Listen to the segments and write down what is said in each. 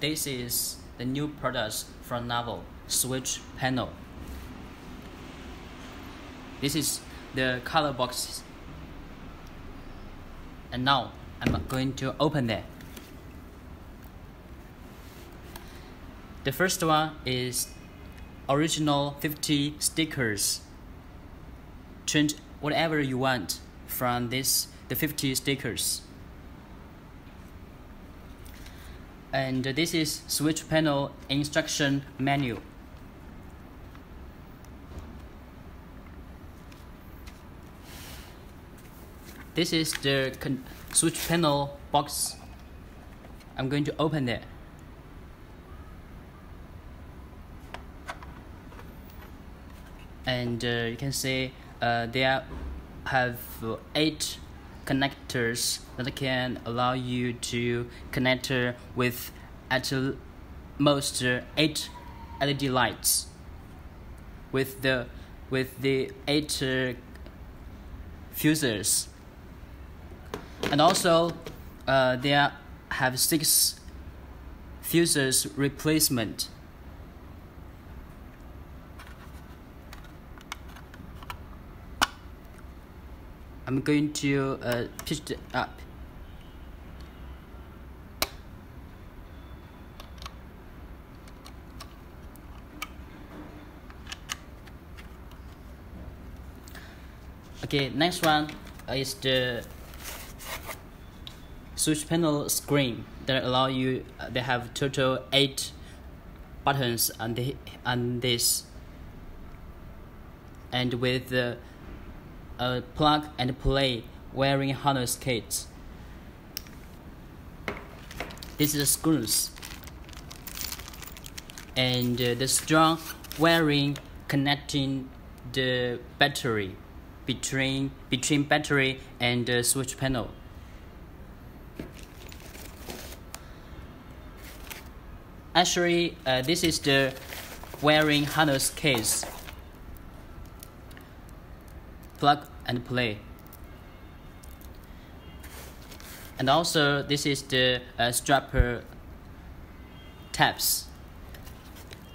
this is the new product from Novel, switch panel. This is the color box. And now I'm going to open it. The first one is original 50 stickers. Change whatever you want from the 50 stickers. And this is switch panel instruction manual. This is the switch panel box. I'm going to open it. And you can see they have 8 connectors that can allow you to connect with at most 8 LED lights with the 8 fuses. And also they have 6 fuses replacement. I'm going to pitch it up. Okay, next one is the switch panel screen that allow you. They have total 8 buttons on this, and with the plug and play wiring harness kit. This is the screws and the strong wiring connecting the battery between battery and the switch panel. Actually, this is the wiring harness case. Plug and play. And also this is the strapper tabs.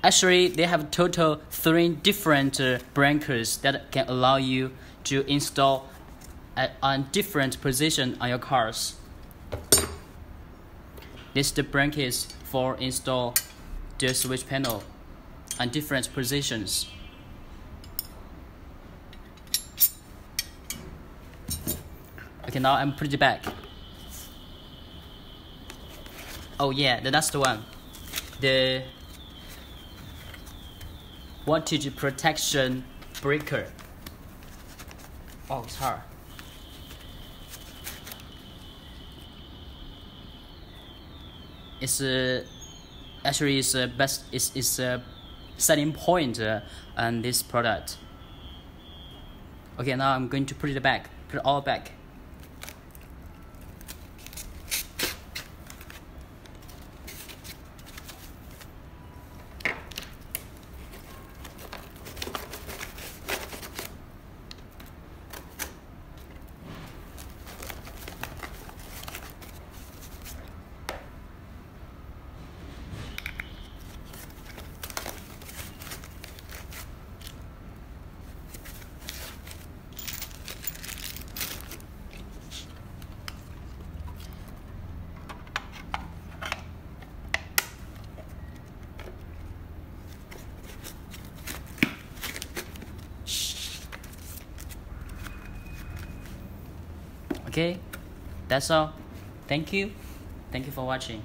Actually, they have total 3 different breakers that can allow you to install on different position on your cars. This is the brackets for install the switch panel on different positions. Okay, now I'm putting it back. Oh yeah, the last one. The voltage protection breaker. Oh, it's hard. It's actually it's best. It's a selling point on this product. Okay, now I'm going to put it back. Put it all back. Okay, that's all. Thank you for watching.